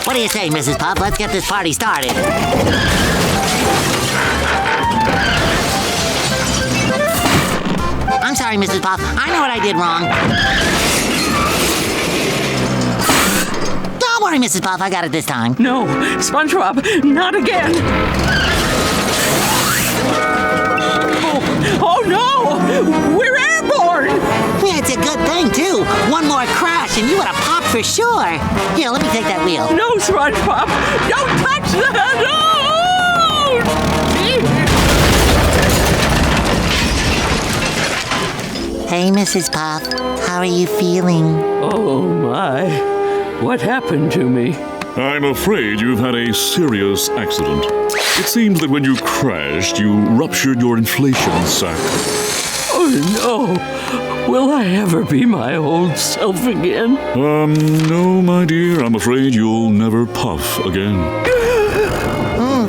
What do you say, Mrs. Puff? Let's get this party started. I'm sorry, Mrs. Puff. I know what I did wrong. Don't worry, Mrs. Puff. I got it this time. No, SpongeBob, not again. Oh no! We're airborne! Yeah, it's a good thing, too. One more crash and you would have popped for sure. Here, let me take that wheel. No, SpongeBob! Don't touch that! No! Hey, Mrs. Puff. How are you feeling? Oh, my. What happened to me? I'm afraid you've had a serious accident. It seems that when you crashed, you ruptured your inflation sac. Oh, no. Will I ever be my old self again? No, my dear. I'm afraid you'll never puff again.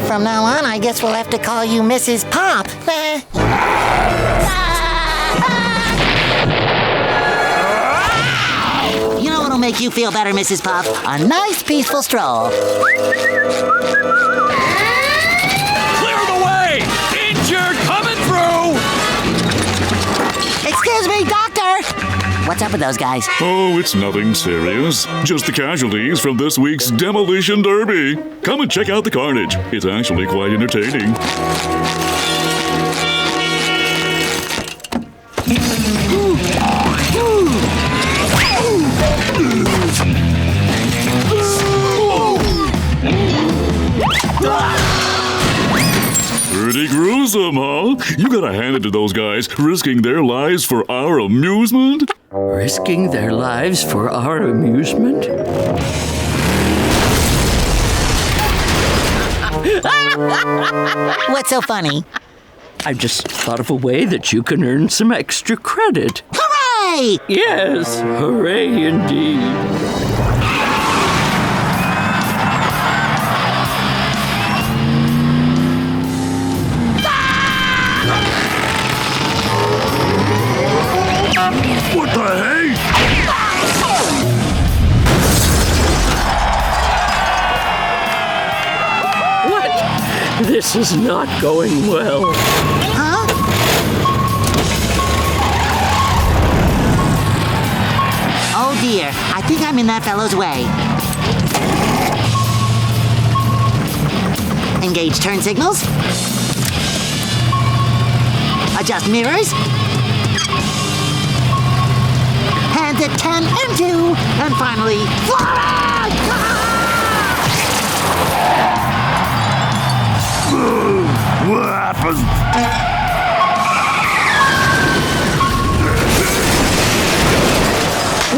From now on, I guess we'll have to call you Mrs. Pop. You know what'll make you feel better, Mrs. Puff? A nice, peaceful stroll. Clear the way! Injured coming through! Excuse me, doctor! What's up with those guys? Oh, it's nothing serious. Just the casualties from this week's Demolition Derby. Come and check out the carnage. It's actually quite entertaining. Pretty gruesome, huh? You gotta hand it to those guys, risking their lives for our amusement. Risking their lives for our amusement? What's so funny? I just thought of a way that you can earn some extra credit. Hooray! Yes, hooray indeed. What the hey? What? This is not going well. Huh? Oh dear, I think I'm in that fellow's way. Engage turn signals. Adjust mirrors. Hands at 10 and 2, and finally, fly! What happened?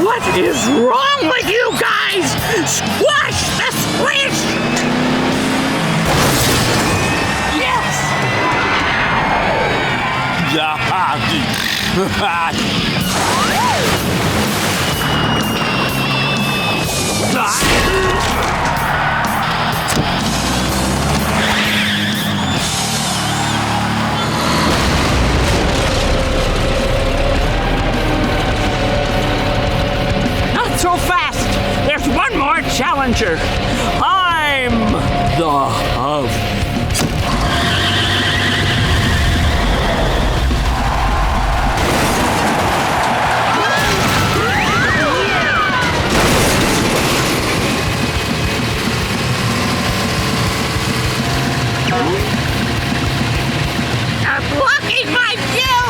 What is wrong with you guys? Squash the squish! Yes! Not so fast! There's one more challenger. I'm the hub. You're blocking my view!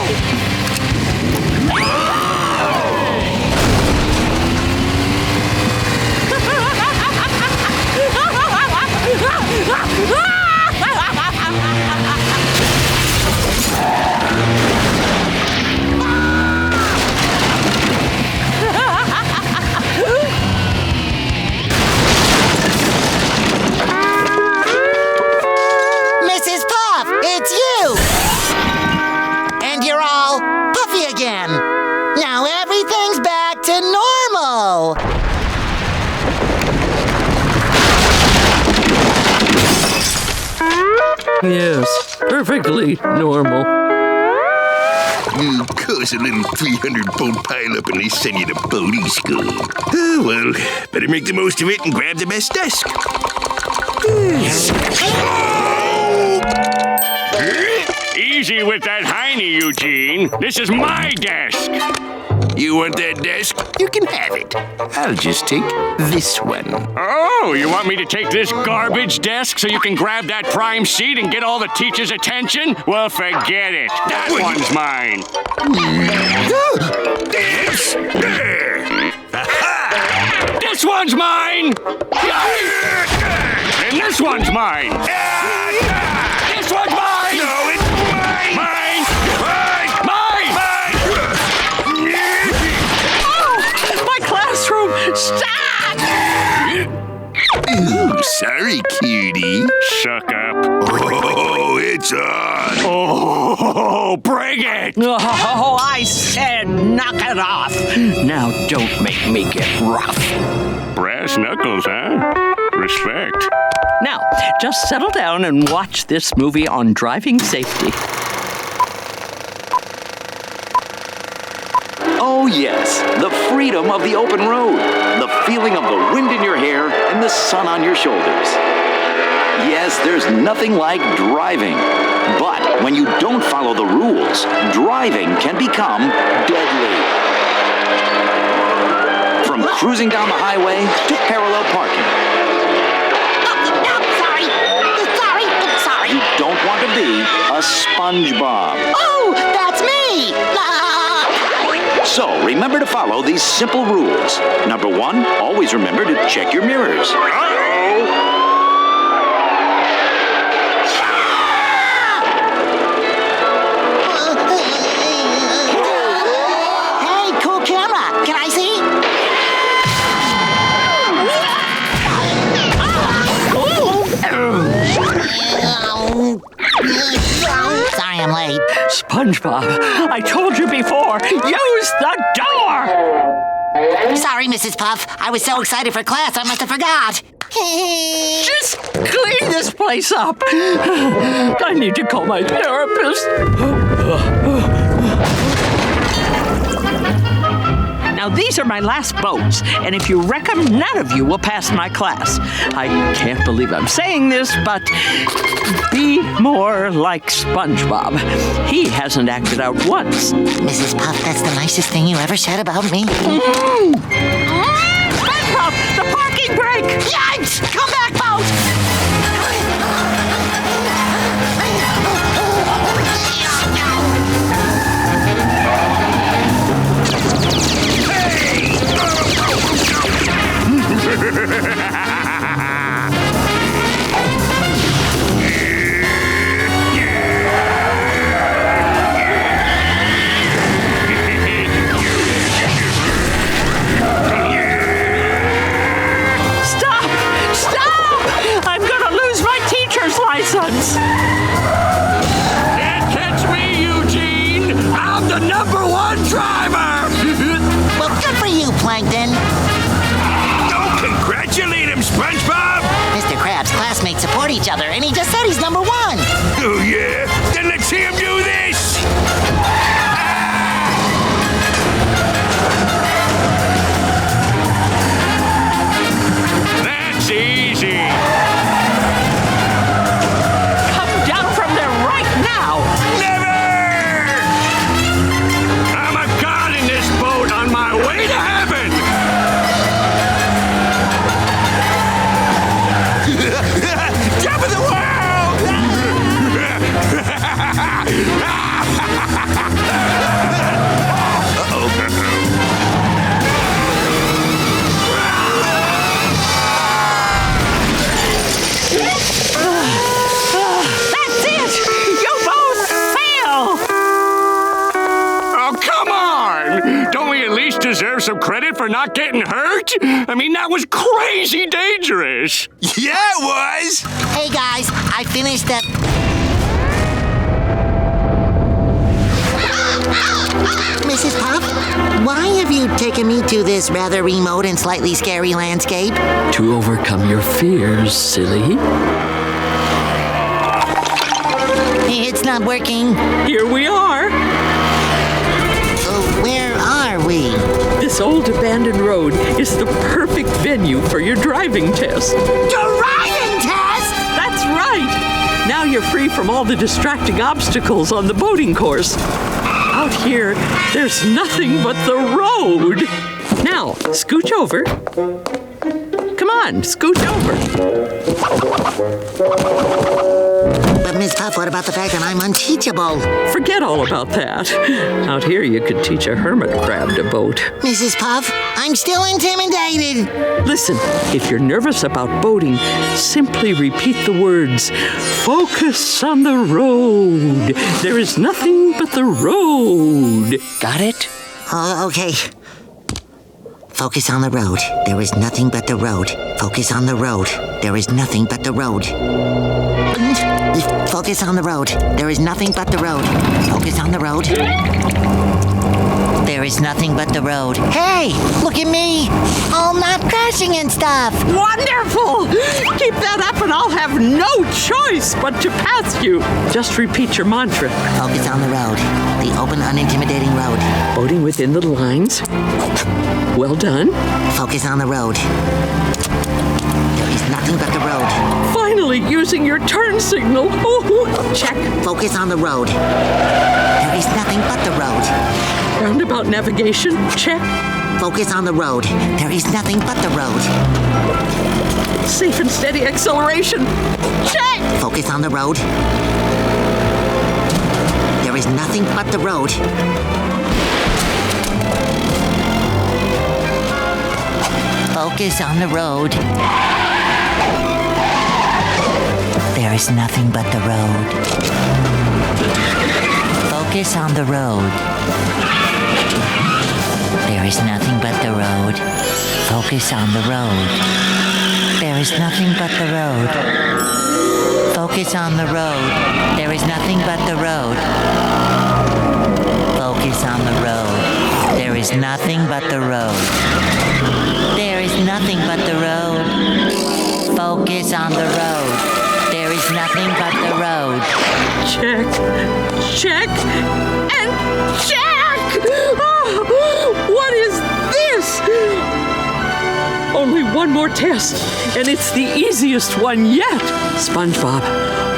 Mrs. Puff, it's you! And you're all puffy again. Now everything's back to normal. Yes, perfectly normal. Cause a little 300-pound pile-up and they send you to boating school. Oh, well, better make the most of it and grab the best desk. Easy with that hiney, Eugene. This is my desk. You want that desk? You can have it. I'll just take this one. Oh, you want me to take this garbage desk so you can grab that prime seat and get all the teachers' attention? Well, forget it. That one's mine. This? This one's mine. And this one's mine. This one's mine. No, it's mine. Mine. My classroom! Stop! Ooh, sorry, cutie. Suck up. Oh, it's on. Oh, bring it! Oh, I said knock it off. Now don't make me get rough. Brass knuckles, huh? Respect. Now, just settle down and watch this movie on driving safety. Oh, yes, the freedom of the open road, the feeling of the wind in your hair and the sun on your shoulders. Yes, there's nothing like driving. But when you don't follow the rules, driving can become deadly. From cruising down the highway to parallel parking. Sorry. You don't want to be a SpongeBob. Oh, that's me! So remember to follow these simple rules. Number 1, always remember to check your mirrors. Hey, cool camera. Can I see? Sorry I'm late. SpongeBob, I told you before, use the door! Sorry, Mrs. Puff. I was so excited for class, I must have forgot. Just clean this place up. I need to call my therapist. Now, these are my last boats, and if you wreck them, none of you will pass my class. I can't believe I'm saying this, but be more like SpongeBob. He hasn't acted out once. Mrs. Puff, that's the nicest thing you ever said about me. SpongeBob, the parking brake! Yikes! Come back, boat! License. Can't catch me, Eugene! I'm the #1 driver! Well, good for you, Plankton. Don't congratulate him, SpongeBob. Mr. Krabs' classmates support each other, and he just said he's #1. Oh, yeah? Then let's see him do this. That's easy. Deserve some credit for not getting hurt? I mean, that was crazy dangerous. Yeah, it was. Hey, guys, I finished the... Mrs. Puff, why have you taken me to this rather remote and slightly scary landscape? To overcome your fears, silly. It's not working. Here we are. we? This old abandoned road is the perfect venue for your driving test. Driving test? That's right! Now you're free from all the distracting obstacles on the boating course. Out here, there's nothing but the road. Now, scooch over. Come on, scooch over. But Miss Puff, what about the fact that I'm unteachable? Forget all about that. Out here, you could teach a hermit crab to boat. Mrs. Puff, I'm still intimidated. Listen, if you're nervous about boating, simply repeat the words, focus on the road. There is nothing but the road. Got it? Oh, okay. Focus on the road. There is nothing but the road. Focus on the road. There is nothing but the road. Focus on the road. There is nothing but the road. Focus on the road. There is nothing but the road. Hey, look at me. All not crashing and stuff. Wonderful! Keep that up and I'll have no choice but to pass you. Just repeat your mantra. Focus on the road. The open, unintimidating road. Boating within the lines. Well done. Focus on the road. There is nothing but the road. Finally using your turn signal. Oh, check. Focus on the road. There is nothing but the road. Roundabout navigation. Check. Focus on the road. There is nothing but the road. Safe and steady acceleration. Check. Focus on the road. There is nothing but the road. Focus on the road. There is nothing but the road. Focus on the road. There is nothing but the road. Focus on the road. There is nothing but the road. Focus on the road. There is nothing but the road. Focus on the road. There is nothing but the road. There is nothing but the road. Focus on the road. There is nothing but the road. Check. Check. And check! Oh, what is this? Only one more test, and it's the easiest one yet. SpongeBob,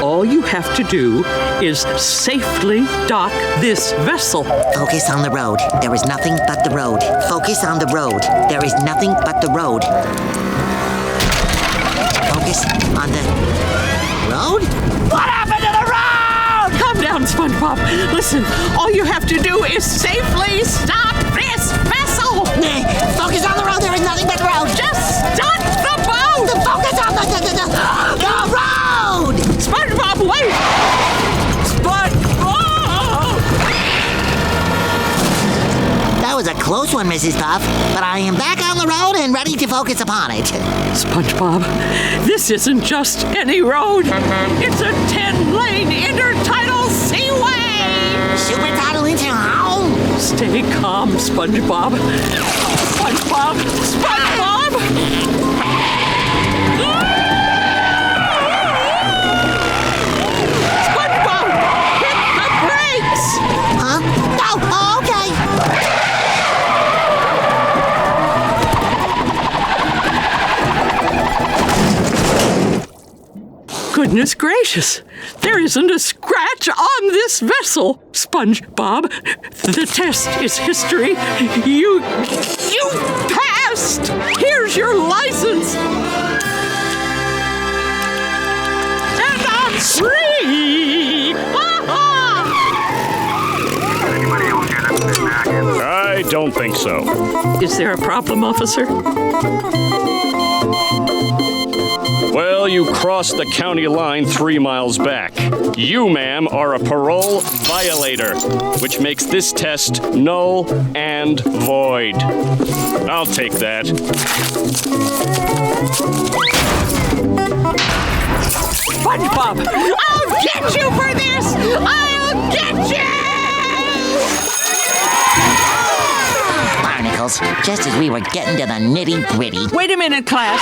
all you have to do is safely dock this vessel. Focus on the road. There is nothing but the road. Focus on the road. There is nothing but the road. Focus on the road? What happened to the road? Calm down, SpongeBob. Listen, all you have to do is safely stop this vessel. Focus on the road. There is nothing but the road. Just stop the boat. Focus on the road. SpongeBob, wait. SpongeBob! That was a close one, Mrs. Puff, but I am back on the road and ready to focus upon it. SpongeBob, this isn't just any road. It's a 10-lane intertidal seaway. Super title into home. Stay calm, SpongeBob. SpongeBob! SpongeBob! SpongeBob! Hit the brakes! Huh? No, okay. Goodness gracious! There isn't a scratch on this vessel! SpongeBob, the test is history. You passed! Here's your license! And I'm free! I don't think so. Is there a problem, officer? Well, you crossed the county line 3 miles back. You, ma'am, are a parole violator, which makes this test null and void. I'll take that. SpongeBob! I'll get you for this! I'll get you! Barnacles, just as we were getting to the nitty-gritty. Wait a minute, class.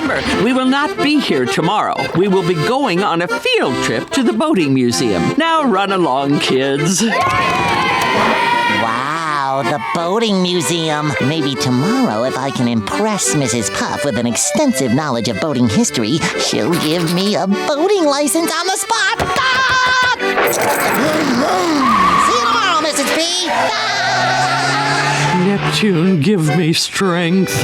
remember, we will not be here tomorrow. We will be going on a field trip to the boating museum. Now run along, kids. Wow, the boating museum. Maybe tomorrow, if I can impress Mrs. Puff with an extensive knowledge of boating history, she'll give me a boating license on the spot. Ah! See you tomorrow, Mrs. P. Ah! Neptune, give me strength.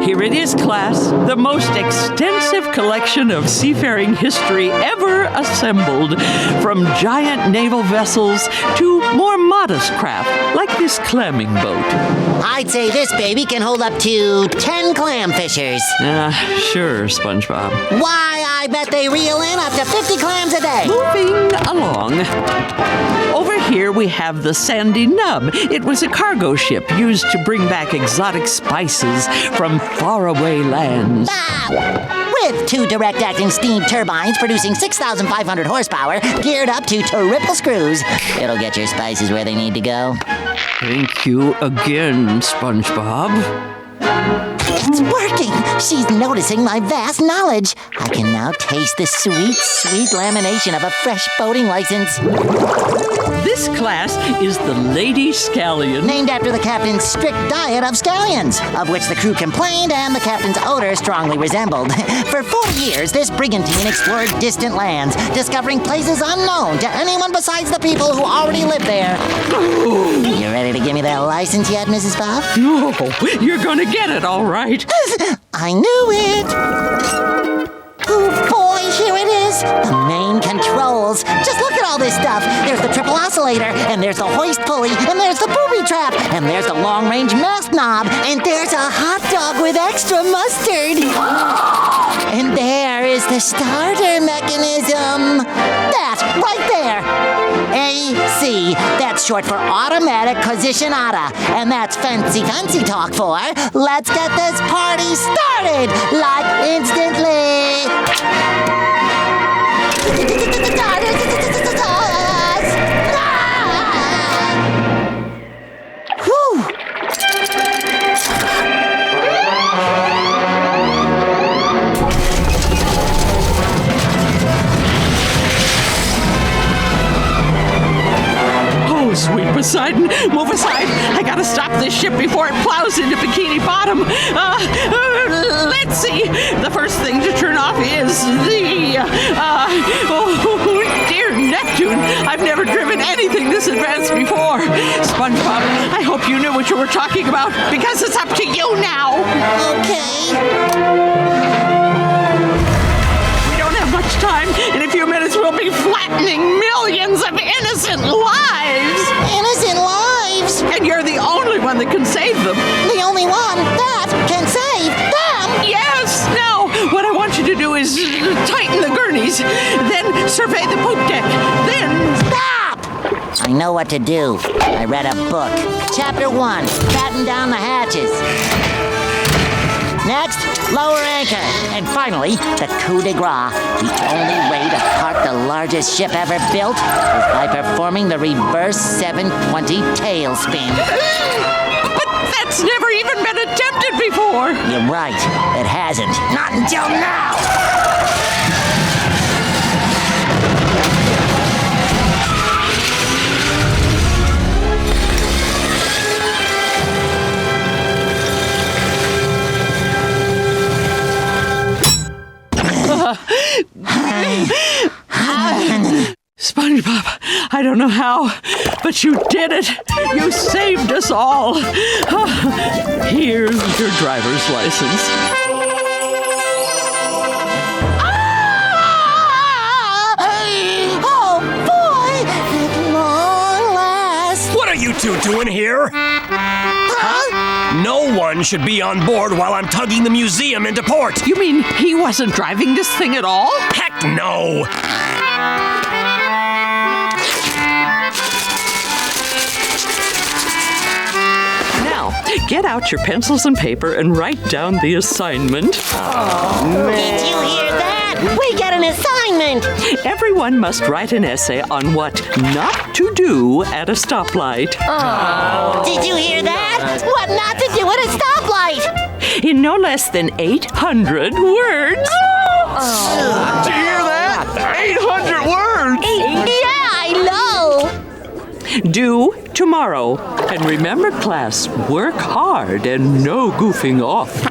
Here it is, class, the most extensive collection of seafaring history ever assembled, from giant naval vessels to more modest craft, like this clamming boat. I'd say this baby can hold up to 10 clamfishers. Sure, SpongeBob. Why, I bet they reel in up to 50 clams a day. Moving along. Over here we have the Sandy Nub. It was a cargo ship used to bring back exotic spices from faraway lands. With 2 direct-acting steam turbines producing 6,500 horsepower, geared up to triple screws. It'll get your spices where they need to go. Thank you again, SpongeBob. It's working! She's noticing my vast knowledge. I can now taste the sweet, sweet lamination of a fresh boating license. This class is the Lady Scallion. Named after the captain's strict diet of scallions, of which the crew complained and the captain's odor strongly resembled. For 4 years, this brigantine explored distant lands, discovering places unknown to anyone besides the people who already live there. You ready to give me that license yet, Mrs. Puff? No, you're gonna get it, all right. I knew it! Oh boy, here it is! The main controls. Just look at all this stuff. There's the triple oscillator, and there's the hoist pulley, and there's the booby trap, and there's the long-range mast knob, and there's a hot dog with extra mustard. And there is the starter mechanism. That, right there. AC. That's short for automatic positionata. And that's fancy talk for let's get this party started, like instantly. Sweet Poseidon, move aside. I gotta stop this ship before it plows into Bikini Bottom. Let's see. The first thing to turn off is the, oh, dear Neptune. I've never driven anything this advanced before. SpongeBob, I hope you knew what you were talking about, because it's up to you now. Okay. We don't have much time. In a few minutes, we'll be flattening millions of innocent lives. Innocent lives? And you're the only one that can save them. The only one that can save them? Yes! Now, what I want you to do is tighten the gurneys, then survey the poop deck, then... Stop! I know what to do. I read a book. Chapter 1, batten down the hatches. Next, lower anchor. And finally, the coup de grace. The only way to park the largest ship ever built is by performing the reverse 720 tailspin. But that's never even been attempted before. You're right. It hasn't. Not until now. SpongeBob, I don't know how, but you did it. You saved us all. Here's your driver's license. Oh, boy! At long last. What are you two doing here? No one should be on board while I'm tugging the museum into port. You mean he wasn't driving this thing at all? Heck no! Now, get out your pencils and paper and write down the assignment. Did you hear that? We get an assignment! Everyone must write an essay on what not to do at a stoplight. Did you hear that? What not to do at a stoplight? in no less than 800 words. Did you hear that? 800 words! Yeah, I know. Due tomorrow. And remember, class, work hard and no goofing off.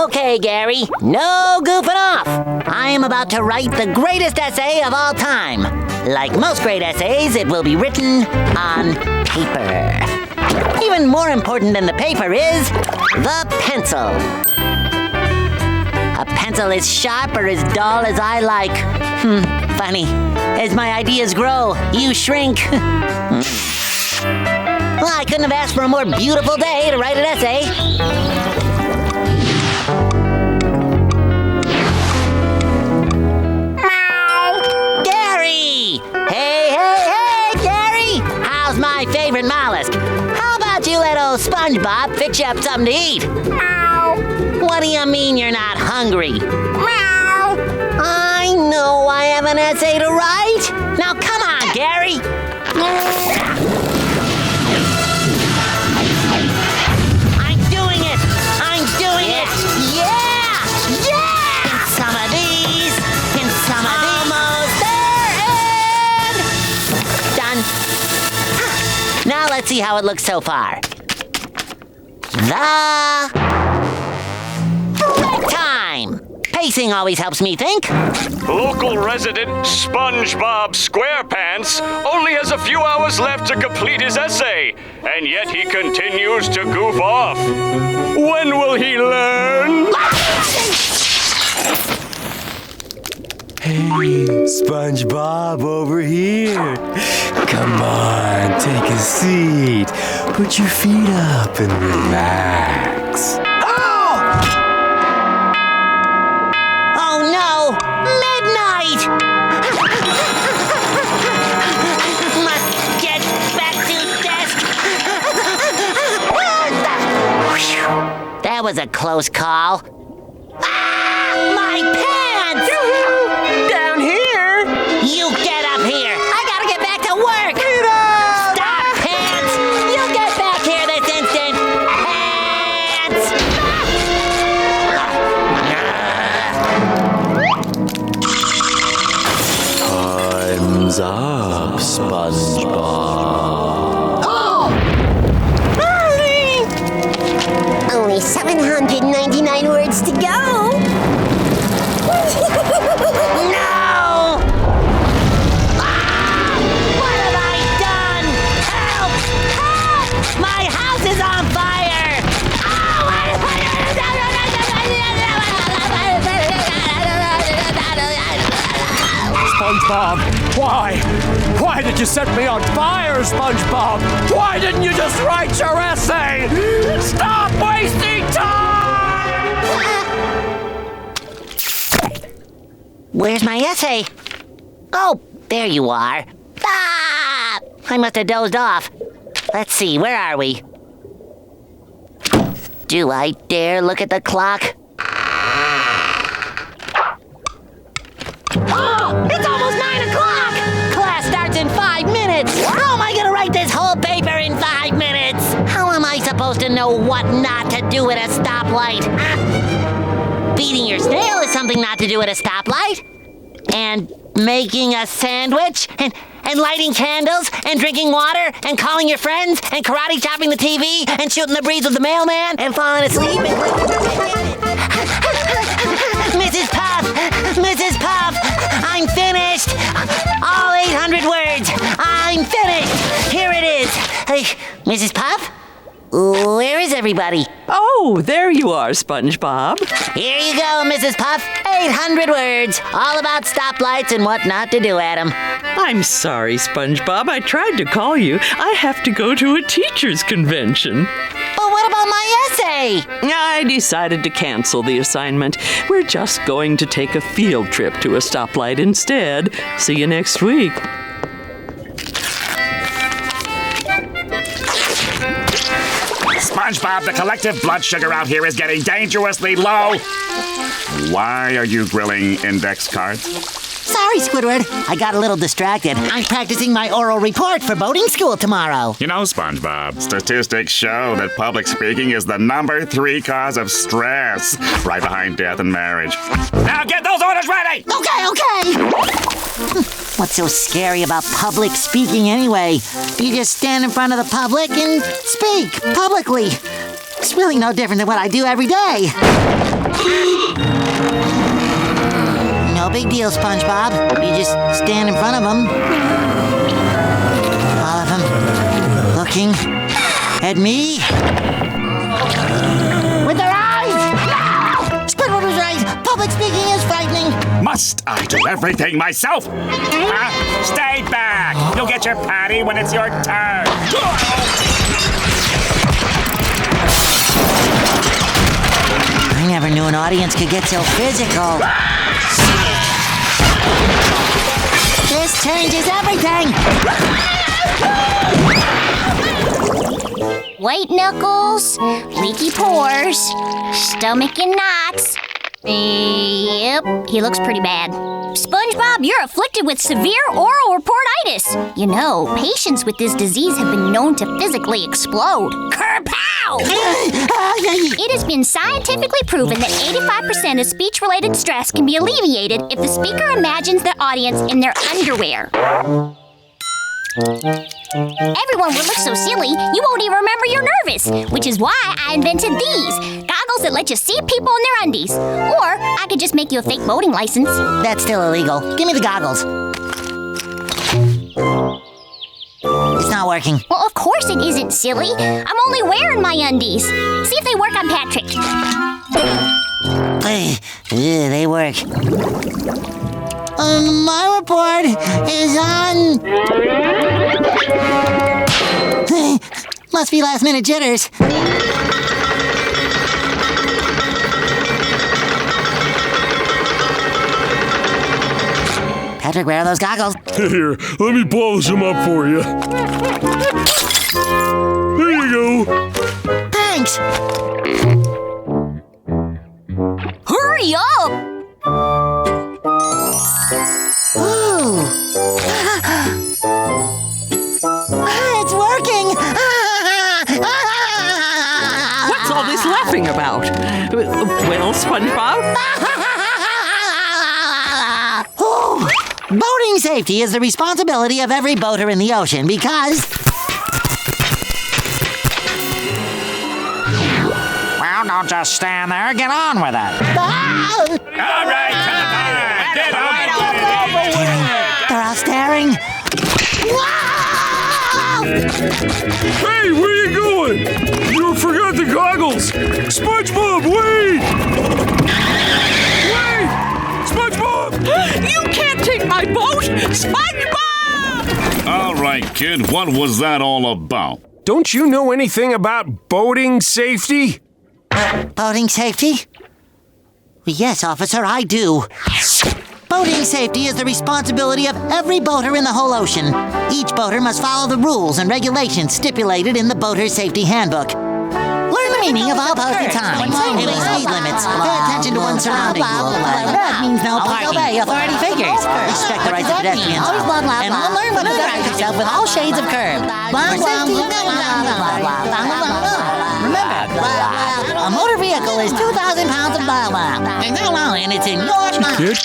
Okay, Gary, no goofing off. I am about to write the greatest essay of all time. Like most great essays, it will be written on paper. Even more important than the paper is the pencil. A pencil is sharp or as dull as I like. Funny. As my ideas grow, you shrink. Well, I couldn't have asked for a more beautiful day to write an essay. Gary! Hey, Gary! How's my favorite mollusk? How about you let old SpongeBob fix you up something to eat? What do you mean you're not hungry? I know I have an essay to write. Now come on, Gary. I'm doing it. Yeah. In some of these, in some of these. Almost there and done. Now let's see how it looks so far. The time. Pacing always helps me think. Local resident SpongeBob SquarePants only has a few hours left to complete his essay, and yet he continues to goof off. When will he learn? Hey, SpongeBob, over here. Come on, take a seat. Put your feet up and relax. Oh no! Midnight! Must get back to desk. That was a close call. My pants! Down here! You get up here! I gotta get back to work! Stop, pants! You get back here this instant! Time's up, SpongeBob. Only 799 words to go. No! What have I done? Help! Help! My house is on fire! SpongeBob, why? Why did you set me on fire, SpongeBob? Why didn't you just write your essay? Stop wasting time! Where's my essay? Oh, there you are. Ah! I must have dozed off. Let's see, where are we? Do I dare look at the clock? Oh, it's almost 9 o'clock! Class starts in 5 minutes! How am I gonna write this whole paper in 5 minutes? How am I supposed to know what not to do at a stoplight? Feeding your snail is something not to do at a stoplight. And making a sandwich, and lighting candles, and drinking water, and calling your friends, and karate chopping the TV, and shooting the breeze with the mailman, and falling asleep. Mrs. Puff, I'm finished. All 800 words. I'm finished. Here it is. Mrs. Puff? Where is everybody? Oh, there you are, SpongeBob. Here you go, Mrs. Puff. 800 words, all about stoplights and what not to do at them. I'm sorry, SpongeBob. I tried to call you. I have to go to a teacher's convention. But what about my essay? I decided to cancel the assignment. We're just going to take a field trip to a stoplight instead. See you next week. SpongeBob, the collective blood sugar out here is getting dangerously low. Why are you grilling index cards? Sorry, Squidward. I got a little distracted. I'm practicing my oral report for boating school tomorrow. You know, SpongeBob, statistics show that public speaking is the number 3 cause of stress, right behind death and marriage. Now get those orders ready! Okay. What's so scary about public speaking anyway? You just stand in front of the public and speak publicly. It's really no different than what I do every day. No big deal, SpongeBob. You just stand in front of them. All of them looking at me. With their eyes! No! Squidward was right. Public speaking is frightening. Must I do everything myself? Stay back! You'll get your patty when it's your turn. I never knew an audience could get so physical. This changes everything! White knuckles, leaky pores, stomach in knots. Yep, he looks pretty bad. SpongeBob, you're afflicted with severe oral reportitis. You know, patients with this disease have been known to physically explode. Kerpow! It has been scientifically proven that 85% of speech-related stress can be alleviated if the speaker imagines the audience in their underwear. Everyone would look so silly, you won't even remember you're nervous, which is why I invented these. Goggles that let you see people in their undies. Or I could just make you a fake boating license. That's still illegal. Give me the goggles. It's not working. Well, of course it isn't, silly. I'm only wearing my undies. See if they work on Patrick. They work. My report is on... Must be last-minute jitters. Patrick, where are those goggles? Here, let me polish them up for you. There you go. Thanks. Hurry up! Ooh. It's working! What's all this laughing about? Well, SpongeBob? Boating safety is the responsibility of every boater in the ocean because... Well, don't just stand there. Get on with it. All right, get on with it. They're all staring. Hey, where are you going? You forgot the goggles. SpongeBob, wait! Wait! SpongeBob! You can't take my boat! SpongeBob! All right, kid, what was that all about? Don't you know anything about boating safety? Boating safety? Yes, officer, I do. Boating safety is the responsibility of every boater in the whole ocean. Each boater must follow the rules and regulations stipulated in the Boater Safety Handbook. Learn the meaning of all posted times, any speed limits, pay attention to one's surroundings. That means no parking. Obey authority figures. Respect the rights of pedestrians. And learn when to direct yourself with all shades of curve. Remember, a motor vehicle is 2,000 pounds of blah, and it's in your mind. Kid,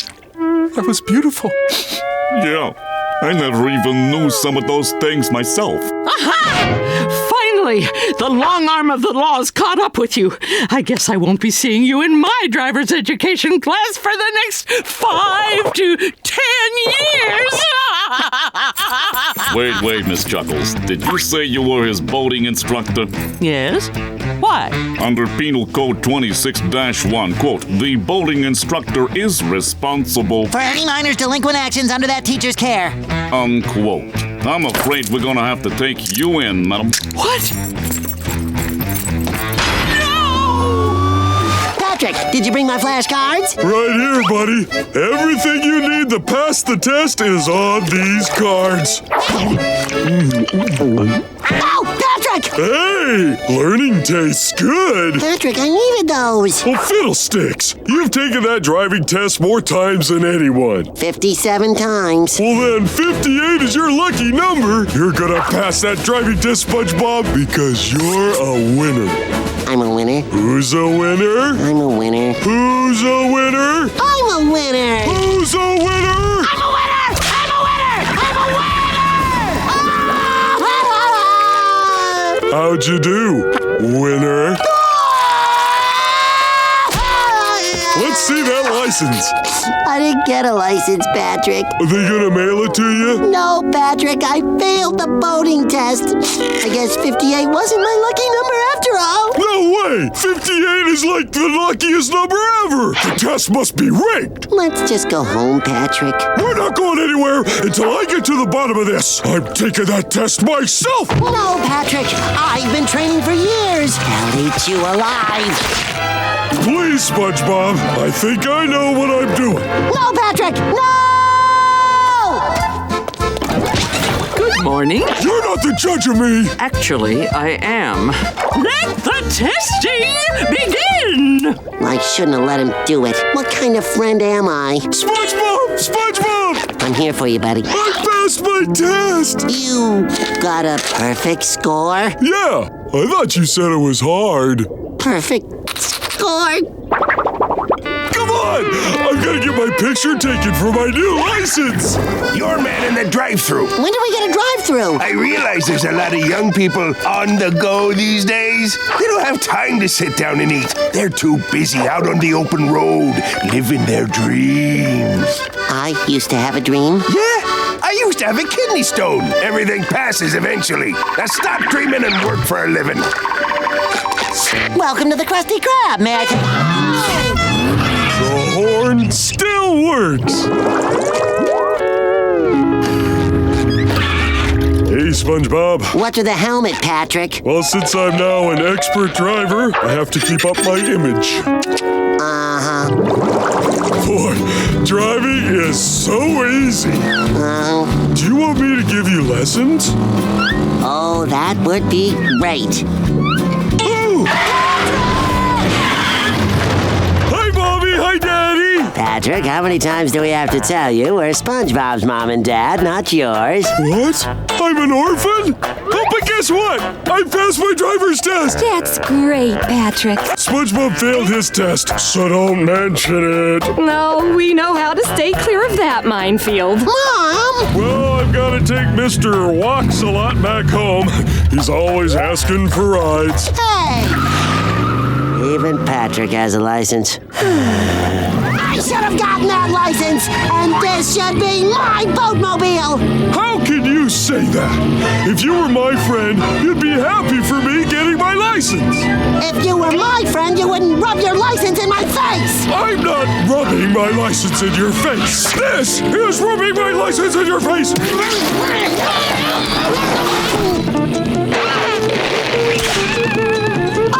that was beautiful. Yeah, I never even knew some of those things myself. Aha! Finally, the long arm of the law's caught up with you. I guess I won't be seeing you in my driver's education class for the next 5 to 10 years. Wait, Miss Chuckles. Did you say you were his boating instructor? Yes? Why? Under Penal Code 26-1, quote, the boating instructor is responsible for any minor's delinquent actions under that teacher's care. Unquote. I'm afraid we're gonna have to take you in, madam. What? Patrick, did you bring my flashcards? Right here, buddy. Everything you need to pass the test is on these cards. Oh, Patrick! Patrick! Hey, learning tastes good. Patrick, I needed those. Well, fiddlesticks. You've taken that driving test more times than anyone. 57 times. Well, then, 58 is your lucky number. You're gonna pass that driving test, SpongeBob, because you're a winner. I'm a winner. Who's a winner? I'm a winner. Who's a winner? I'm a winner. Who's a winner? I'm a winner! I'm a winner! I'm a winner! How'd you do, winner? Let's see that license. I didn't get a license, Patrick. Are they gonna mail it to you? No, Patrick, I failed the boating test. I guess 58 wasn't my lucky number after all. No way! 58 is like the luckiest number ever! The test must be rigged! Let's just go home, Patrick. We're not going anywhere until I get to the bottom of this. I'm taking that test myself! No, Patrick, I've been training for years. I'll eat you alive. Please, SpongeBob, I think I know what I'm doing. No, Patrick, no! Good morning. You're not the judge of me! Actually, I am. Let the testing begin! I shouldn't have let him do it. What kind of friend am I? SpongeBob! SpongeBob! I'm here for you, buddy. I passed my test! You got a perfect score? Yeah, I thought you said it was hard. Perfect score? Come on! I'm gonna get my picture taken for my new license! Your man in the drive-thru. When do we get a drive-thru? I realize there's a lot of young people on the go these days. They don't have time to sit down and eat. They're too busy out on the open road, living their dreams. I used to have a dream. Yeah, I used to have a kidney stone. Everything passes eventually. Now stop dreaming and work for a living. Welcome to the Krusty Krab. May I take... The horn still works! Hey, SpongeBob. What's with the helmet, Patrick? Well, since I'm now an expert driver, I have to keep up my image. Uh-huh. Boy, driving is so easy. Do you want me to give you lessons? Oh, that would be great. Ooh! Hi, Mommy! Hi, Daddy! Patrick, how many times do we have to tell you we're SpongeBob's mom and dad, not yours? What? I'm an orphan? Oh, but guess what? I passed my driver's test! That's great, Patrick. SpongeBob failed his test, so don't mention it. No, we know how to stay clear of that minefield. Mom! Well, I've got to take Mr. Walks-a-Lot back home. He's always asking for rides. Hey! Even Patrick has a license. I should have gotten that license, and this should be my boatmobile! How can you say that? If you were my friend, you'd be happy for me getting my license. If you were my friend, you wouldn't rub your license in my face! I'm not rubbing my license in your face. This is rubbing my license in your face.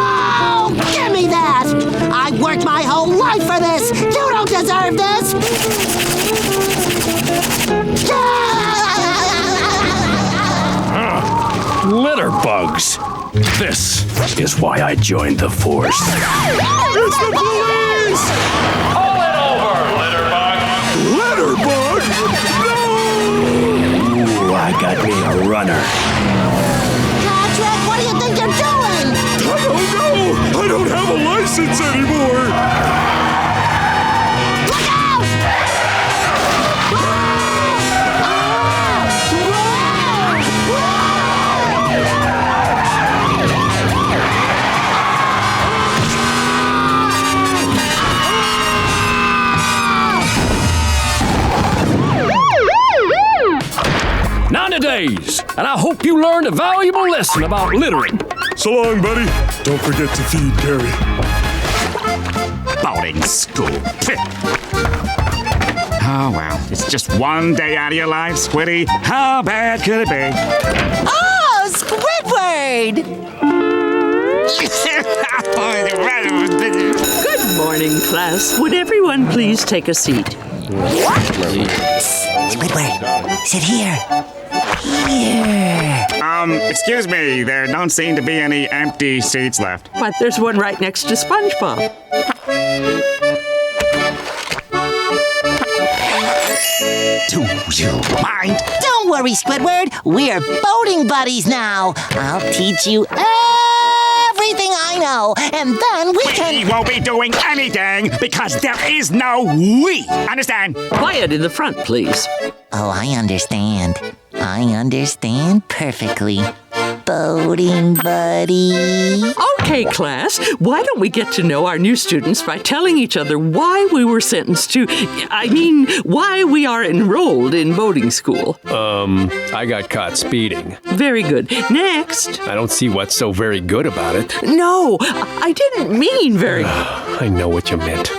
Oh, give me that! I worked my whole life for this! You don't deserve this! Litter bugs. This is why I joined the force. It's the police! Pull it over, litter bug. Litter bug? No! Ooh, I got me a runner. Patrick, what do you think you're doing? I don't know! I don't have a license anymore! Look out! Days, and I hope you learned a valuable lesson about littering. So long, buddy. Don't forget to feed Gary. Boating school. Oh, well, it's just one day out of your life, Squiddy. How bad could it be? Oh, Squidward! Good morning, class. Would everyone please take a seat? Squidward, sit here. here. Excuse me, there don't seem to be any empty seats left. But there's one right next to SpongeBob. Do you mind? Don't worry, Squidward. We're boating buddies now. I'll teach you everything I know, and then we can... We won't be doing anything because there is no we. Understand? Quiet in the front, please. Oh, I understand. I understand perfectly. Boating buddy. Okay, class, why don't we get to know our new students by telling each other why we were sentenced to... why we are enrolled in boating school. I got caught speeding. Very good. Next. I don't see what's so very good about it. No, I didn't mean very... I know what you meant.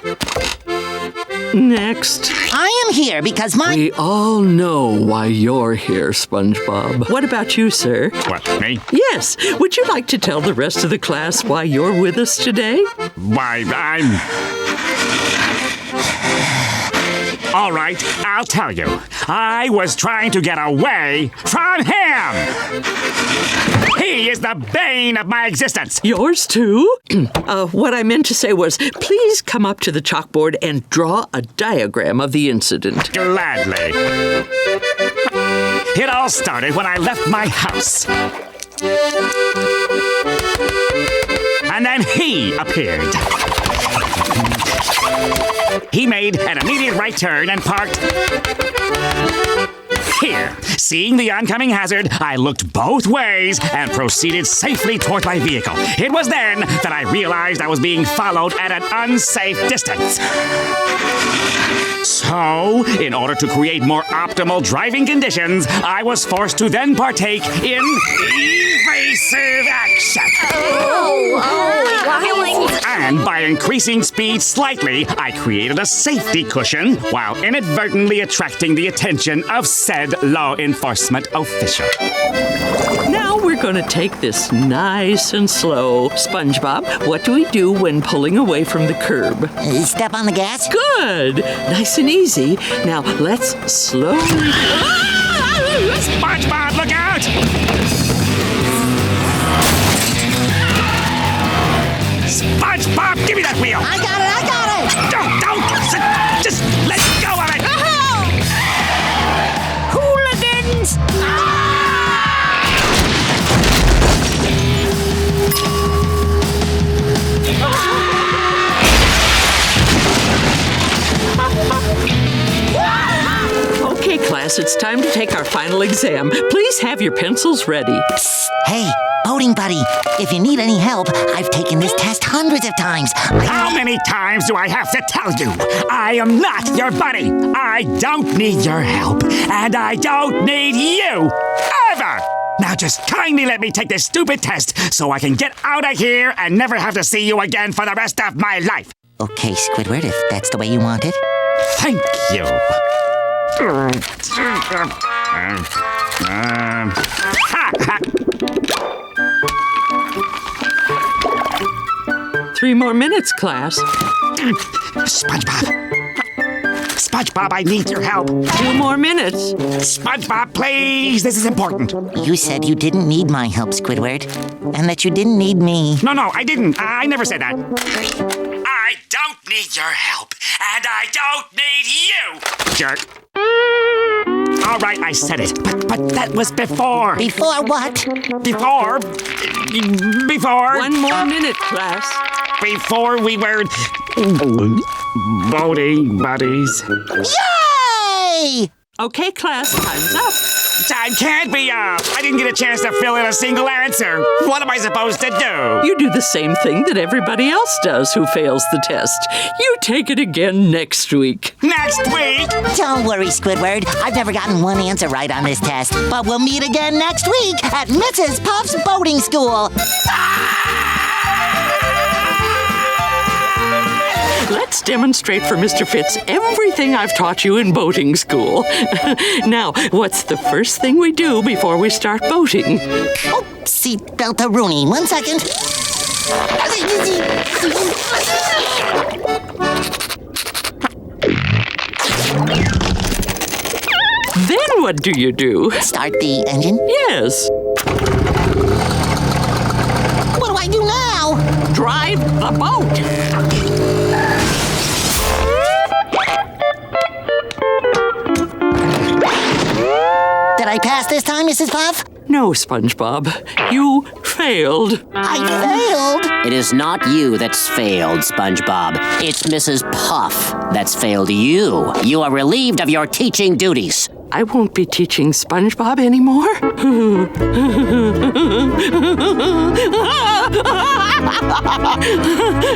Next. I am here because my... We all know why you're here, SpongeBob. What about you, sir? What, me? Yes. Would you like to tell the rest of the class why you're with us today? Why, All right, I'll tell you. I was trying to get away from him! He is the bane of my existence! Yours too? What I meant to say was, please come up to the chalkboard and draw a diagram of the incident. Gladly. It all started when I left my house. And then he appeared. He made an immediate right turn and parked here. Seeing the oncoming hazard, I looked both ways and proceeded safely toward my vehicle. It was then that I realized I was being followed at an unsafe distance. So, in order to create more optimal driving conditions, I was forced to then partake in evasive action. And by increasing speed slightly, I created a safety cushion while inadvertently attracting the attention of said law enforcement official. Now we're going to take this nice and slow. SpongeBob, what do we do when pulling away from the curb? Step on the gas? Good! Nice and easy. Now let's slowly... SpongeBob, look out! SpongeBob, give me that wheel! I got it! Don't! Just let go of it! Hooligans! Okay, class, it's time to take our final exam. Please have your pencils ready. Psst. Hey, boating buddy, if you need any help, I've taken this test hundreds of times. How many times do I have to tell you? I am not your buddy. I don't need your help, and I don't need you, ever. Now just kindly let me take this stupid test so I can get out of here and never have to see you again for the rest of my life. Okay, Squidward, if that's the way you want it. Thank you. Three more minutes, class. SpongeBob, I need your help. 2 more minutes. SpongeBob, please, this is important. You said you didn't need my help, Squidward, and that you didn't need me. No, I didn't. I never said that. I don't need your help, and I don't need you, jerk. All right, I said it, but that was before. Before what? Before. 1 more minute, class. Before we were boating buddies. Yay! Okay, class, time's up. Time can't be up. I didn't get a chance to fill in a single answer. What am I supposed to do? You do the same thing that everybody else does who fails the test. You take it again next week. Next week? Don't worry, Squidward. I've never gotten one answer right on this test. But we'll meet again next week at Mrs. Puff's boating school. Let's demonstrate for Mr. Fitz everything I've taught you in boating school. Now, what's the first thing we do before we start boating? Oh, seatbelt a Rooney. 1 second. Then what do you do? Start the engine. Yes. What do I do now? Drive the boat. Did I pass this time, Mrs. Puff? No, SpongeBob. You failed. I failed? It is not you that's failed, SpongeBob. It's Mrs. Puff that's failed you. You are relieved of your teaching duties. I won't be teaching SpongeBob anymore.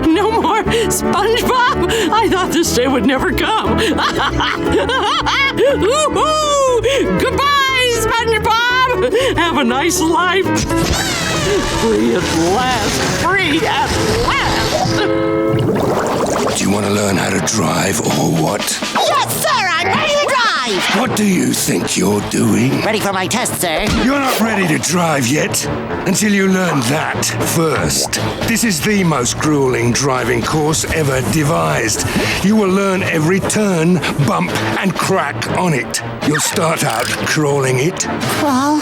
No more SpongeBob? I thought this day would never come. Goodbye, SpongeBob! Have a nice life. Free at last. Free at last. Do you want to learn how to drive or what? Yes, sir! I'm ready to drive! What do you think you're doing? Ready for my test, sir. You're not ready to drive yet until you learn that first. This is the most grueling driving course ever devised. You will learn every turn, bump, and crack on it. You'll start out crawling it. Crawl?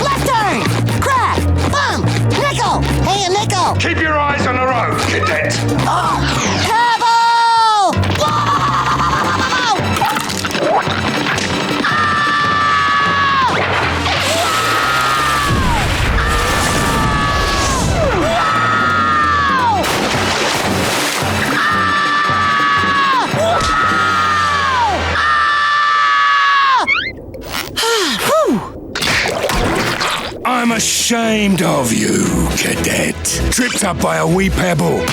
Left turn! Crack! Bump! Nickel! Hey, a nickel! Keep your eyes on the road, cadet. Pebble! I'm ashamed of you, cadet. Tripped up by a wee pebble.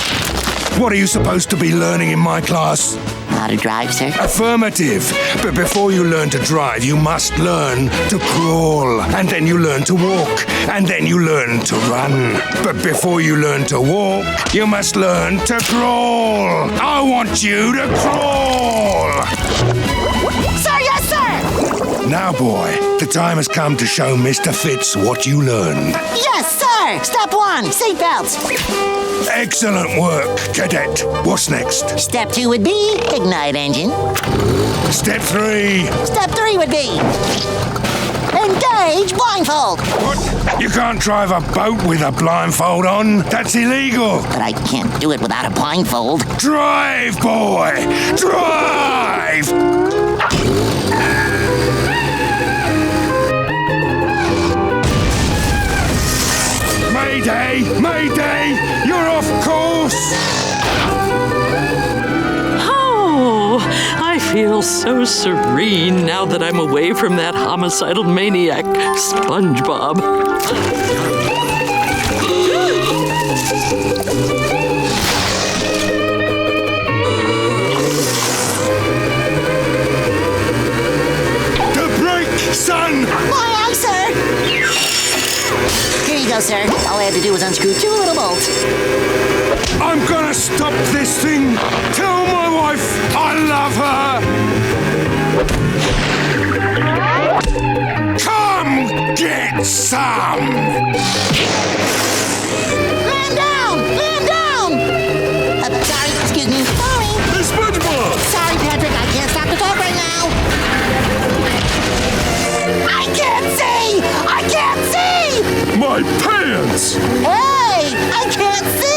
What are you supposed to be learning in my class? How to drive, sir? Affirmative. But before you learn to drive, you must learn to crawl. And then you learn to walk. And then you learn to run. But before you learn to walk, you must learn to crawl. I want you to crawl. Sir, yes, sir! Now, boy, the time has come to show Mr. Fitz what you learned. Yes, sir! Step 1, seatbelts. Excellent work, cadet. What's next? Step 2 would be ignite engine. Step 3. Step 3 would be engage blindfold. What? You can't drive a boat with a blindfold on. That's illegal. But I can't do it without a blindfold. Drive, boy! Drive! Mayday! Mayday! You're off course! Oh, I feel so serene now that I'm away from that homicidal maniac, SpongeBob. The brake, son! Aye, aye, sir! Here you go, sir. All I had to do was unscrew 2 little bolts. I'm gonna stop this thing! Tell my wife I love her! Come get some! Man down! Man down! Sorry, excuse me. Sorry. Hey, SpongeBob! Sorry, Patrick. I can't stop to talk right now. I can't see! I can't see! My pants! Hey! I can't see!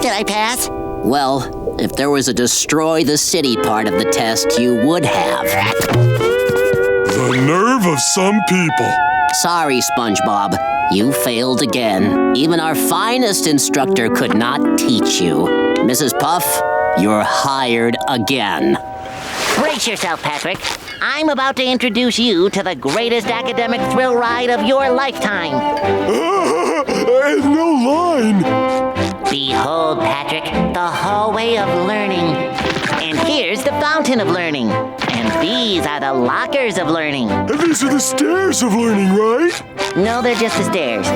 Did I pass? Well, if there was a destroy the city part of the test, you would have. The nerve of some people. Sorry, SpongeBob. You failed again. Even our finest instructor could not teach you. Mrs. Puff, you're hired again. Brace yourself, Patrick. I'm about to introduce you to the greatest academic thrill ride of your lifetime. And no line. Behold, Patrick, the hallway of learning. And here's the fountain of learning. And these are the lockers of learning. And these are the stairs of learning, right? No, they're just the stairs.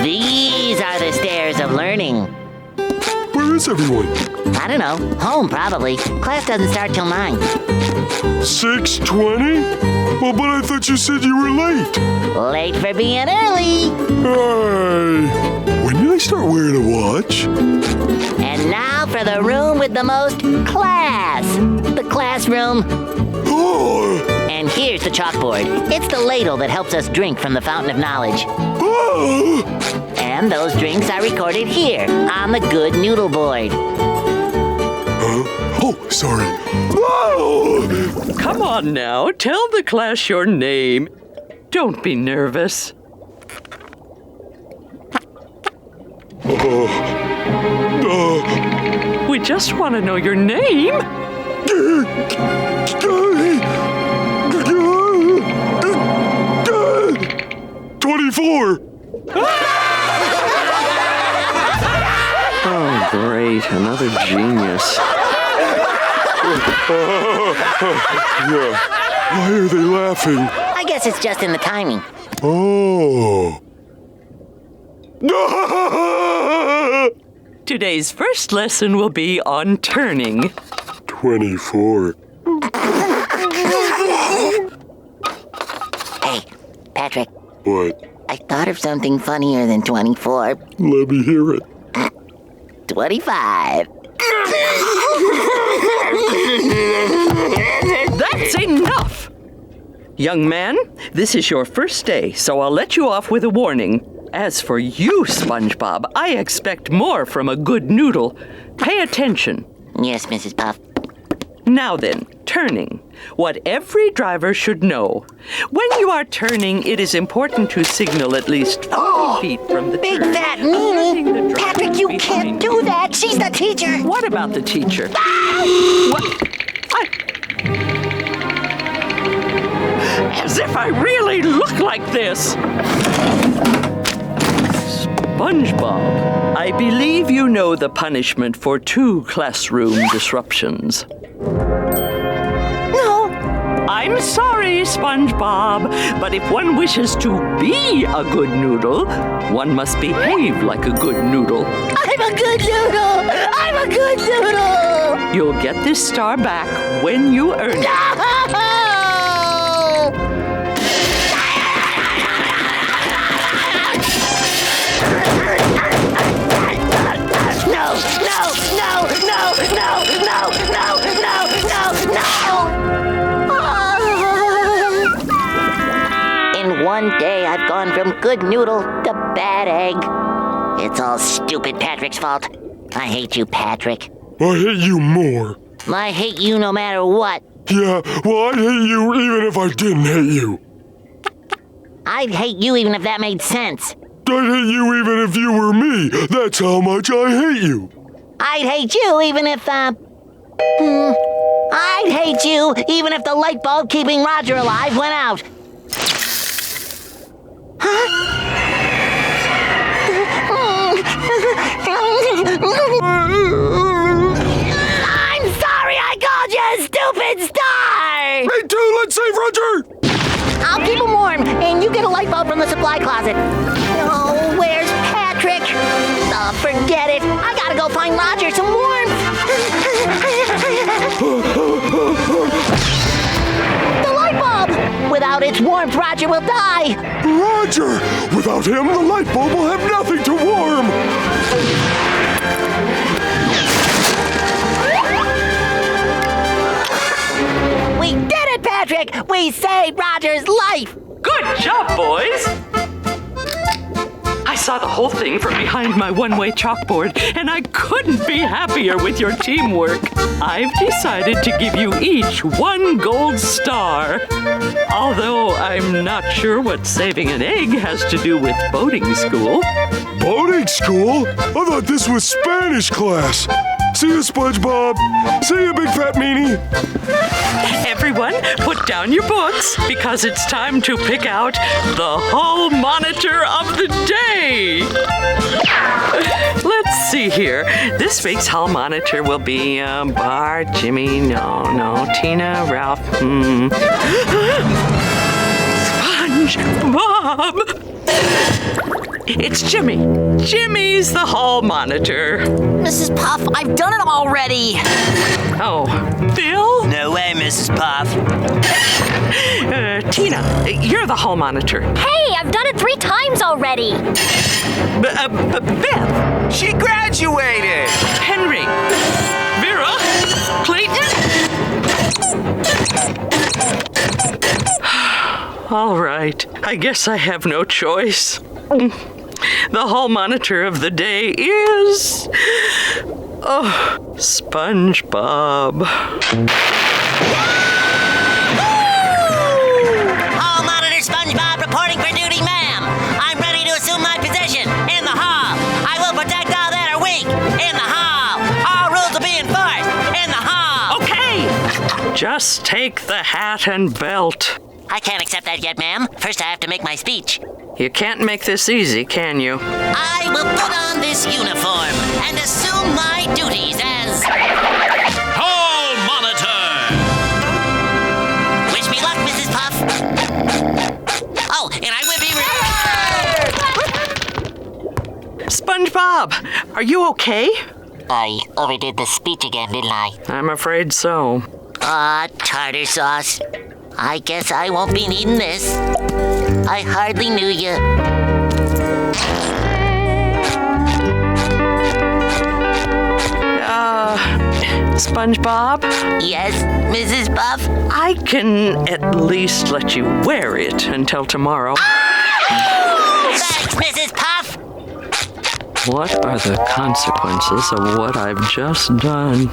These are the stairs of learning. But Where is everyone? I don't know. Home, probably. Class doesn't start till 9. 6:20? Well, but I thought you said you were late. Late for being early. Hey, when did I start wearing a watch? And now for the room with the most class. The classroom. Oh! And here's the chalkboard. It's the ladle that helps us drink from the fountain of knowledge. Oh! And those drinks are recorded here on the good noodle board. Huh? Oh, sorry. Whoa! Come on now, tell the class your name. Don't be nervous. We just want to know your name. 24. Oh, great. Another genius. Yeah. Why are they laughing? I guess it's just in the timing. Oh. Today's first lesson will be on turning. 24. Hey, Patrick. What? I thought of something funnier than 24. Let me hear it. 25. That's enough! Young man, this is your first day, so I'll let you off with a warning. As for you, SpongeBob, I expect more from a good noodle. Pay attention. Yes, Mrs. Puff. Now then, turning. What every driver should know. When you are turning, it is important to signal at least 40 feet from the Big turn. fat meanie! Patrick, you can't do that! She's the teacher! What about the teacher? What? As if I really look like this! SpongeBob, I believe you know the punishment for 2 classroom disruptions. No! I'm sorry, SpongeBob, but if one wishes to be a good noodle, one must behave like a good noodle. I'm a good noodle! I'm a good noodle! You'll get this star back when you earn it. In one day, I've gone from good noodle to bad egg. It's all stupid Patrick's fault. I hate you, Patrick. I hate you more. I hate you no matter what. Yeah, well, I'd hate you even if I didn't hate you. I'd hate you even if that made sense. I'd hate you even if you were me. That's how much I hate you. I'd hate you even if, I'd hate you even if the light bulb keeping Roger alive went out. I'm sorry I called you a stupid star! Me too, let's save Roger! I'll keep him warm, and you get a light bulb from the supply closet. Oh, where's Patrick? Oh, forget it. I gotta go find Roger some warmth. The light bulb! Without its warmth, Roger will die. Roger! Without him, the light bulb will have nothing to warm. We did it, Patrick! We saved Roger's life! Good job, boys! I saw the whole thing from behind my one-way chalkboard, and I couldn't be happier with your teamwork. I've decided to give you each 1 gold star. Although I'm not sure what saving an egg has to do with boating school. Boating school? I thought this was Spanish class. See you, SpongeBob. See you, Big Fat Meanie. Everyone, put down your books, because it's time to pick out the Hall Monitor of the Day. Let's see here. This week's Hall Monitor will be Bart, Jimmy, no, Tina, Ralph, SpongeBob! It's Jimmy. Jimmy's the hall monitor. Mrs. Puff, I've done it already. Oh, Bill? No way, Mrs. Puff. Tina, you're the hall monitor. Hey, I've done it 3 times already. Beth. She graduated. Henry. Vera. Clayton. All right. I guess I have no choice. The hall monitor of the day is... SpongeBob. Hall monitor SpongeBob reporting for duty, ma'am. I'm ready to assume my position in the hall. I will protect all that are weak in the hall. All rules will be enforced in the hall. Okay. Just take the hat and belt. I can't accept that yet, ma'am. First, I have to make my speech. You can't make this easy, can you? I will put on this uniform and assume my duties as Hall Monitor! Wish me luck, Mrs. Puff. Oh, and I will be SpongeBob, are you okay? I overdid the speech again, didn't I? I'm afraid so. Tartar sauce. I guess I won't be needing this. I hardly knew you. SpongeBob? Yes, Mrs. Puff? I can at least let you wear it until tomorrow. Thanks, Mrs. Puff! What are the consequences of what I've just done?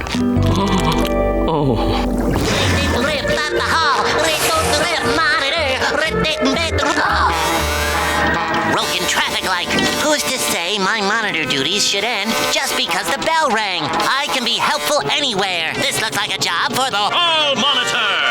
Oh. Broken traffic light. Who's to say my monitor duties should end just because the bell rang? I can be helpful anywhere. This looks like a job for the Hall Monitor!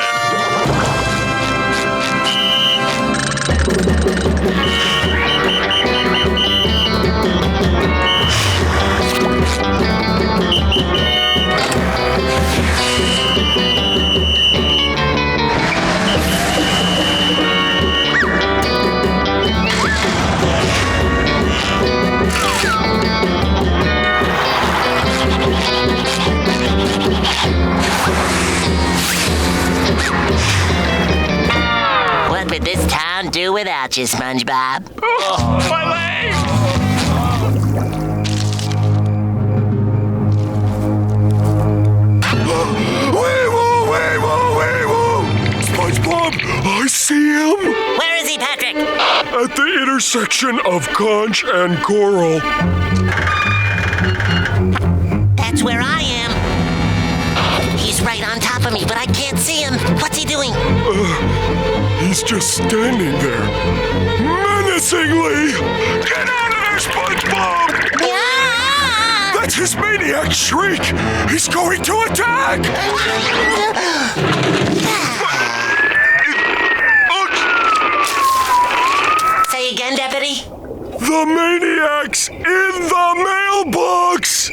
What would this town do without you, SpongeBob? Oh, my leg! SpongeBob, I see him! Where is he, Patrick? At the intersection of Conch and Coral. That's where I am. He's right on top of me, but I can't see him. What's he doing? He's just standing there, menacingly. Get out of there, SpongeBob! Yeah! That's his maniac shriek! He's going to attack! Say again, Deputy? The maniac's in the mailbox!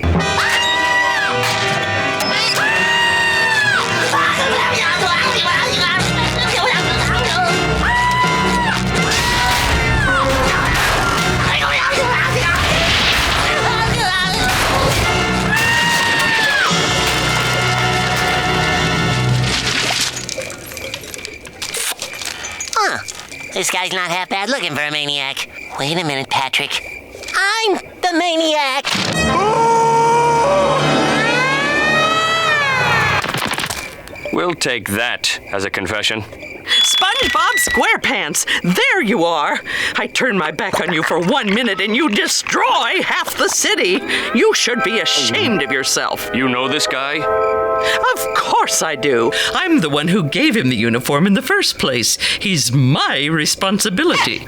This guy's not half bad looking for a maniac. Wait a minute, Patrick. I'm the maniac! We'll take that as a confession. SpongeBob SquarePants, there you are. I turned my back on you for 1 minute and you destroy half the city. You should be ashamed of yourself. You know this guy? Of course I do. I'm the one who gave him the uniform in the first place. He's my responsibility.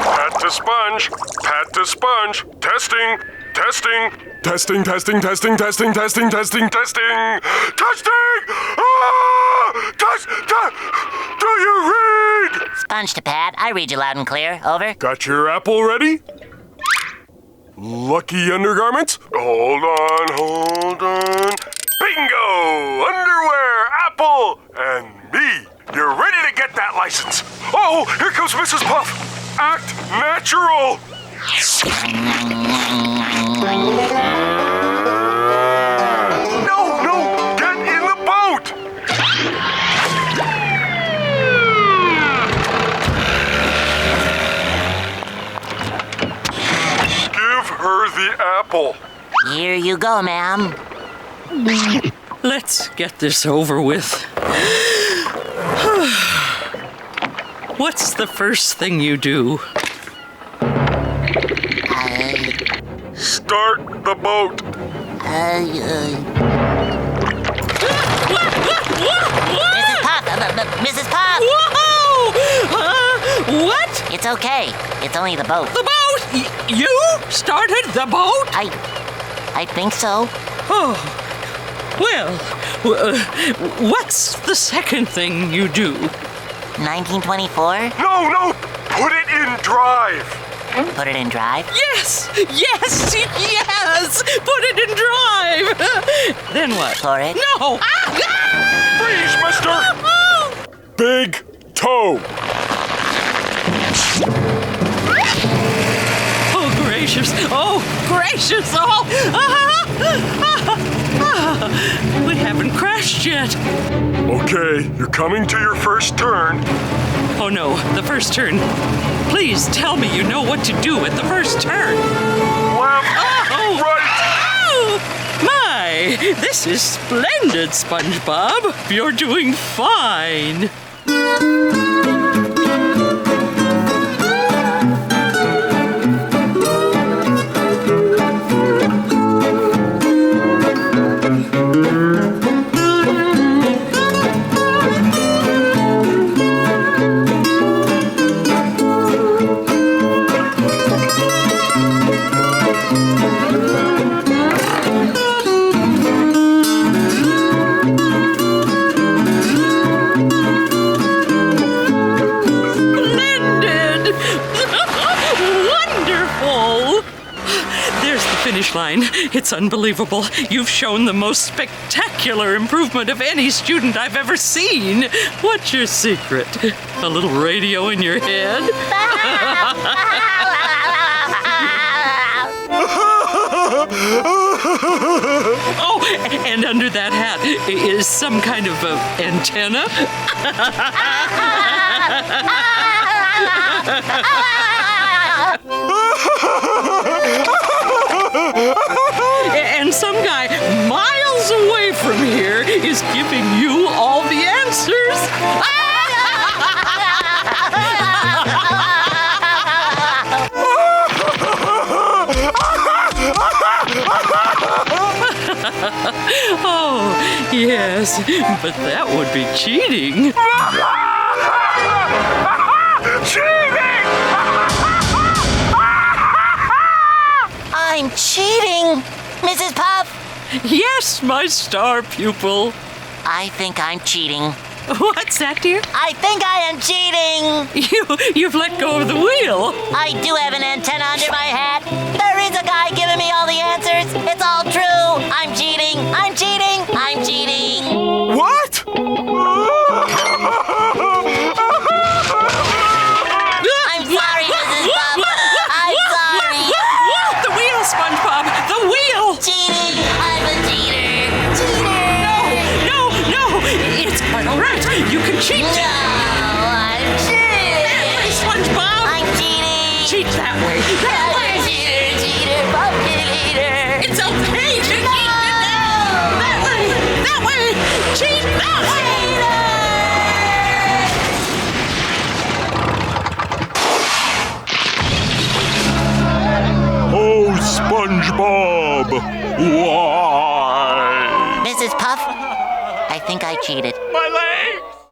Pat to Sponge. Pat to Sponge. Testing. Testing. Testing, testing, testing, testing, testing, testing, testing. Testing! Do you read? Sponge to Pat. I read you loud and clear. Over. Got your apple ready? Lucky undergarments? Hold on. Bingo! Underwear, apple, and me. You're ready to get that license. Oh, here comes Mrs. Puff. Act natural. No, get in the boat. Give her the apple. Here you go, ma'am. Let's get this over with. What's the first thing you do? Start the boat. Mrs. Puff! Whoa! What? It's okay. It's only the boat. The boat? You started the boat? I think so. Oh. Well, what's the second thing you do? 1924? No! Put it in drive. Put it in drive? Yes! Put it in drive! Then what? For it? No! Freeze, mister! Big toe. Oh, gracious! We haven't crashed yet. Okay, you're coming to your first turn. Oh no, the first turn. Please tell me you know what to do at the first turn. Left, right. Oh, my, this is splendid, SpongeBob. You're doing fine. Line. It's unbelievable. You've shown the most spectacular improvement of any student I've ever seen. What's your secret? A little radio in your head? Oh, and under that hat is some kind of antenna? And some guy miles away from here is giving you all the answers. Oh, yes, but that would be cheating. Cheating! I'm cheating, Mrs. Puff. Yes, my star pupil. I think I'm cheating. What's that, dear? I think I am cheating. You've let go of the wheel. I do have an antenna under my hat. There is a guy giving me all the answers. It's all true. I'm cheating. I'm cheating. I'm cheating. What? I'm sorry, Mrs. Puff. I'm sorry. The wheel, SpongeBob. The wheel. Cheating. I'm a cheater. Cheater. No. It's quite all right. You can cheat. No, I'm cheating. That way, SpongeBob. I'm cheating. Cheat that way. That way. Cheater, pumpkin eater. It's okay to cheat. That way. Cheat that way. Oh, SpongeBob! Why? Mrs. Puff, I think I cheated.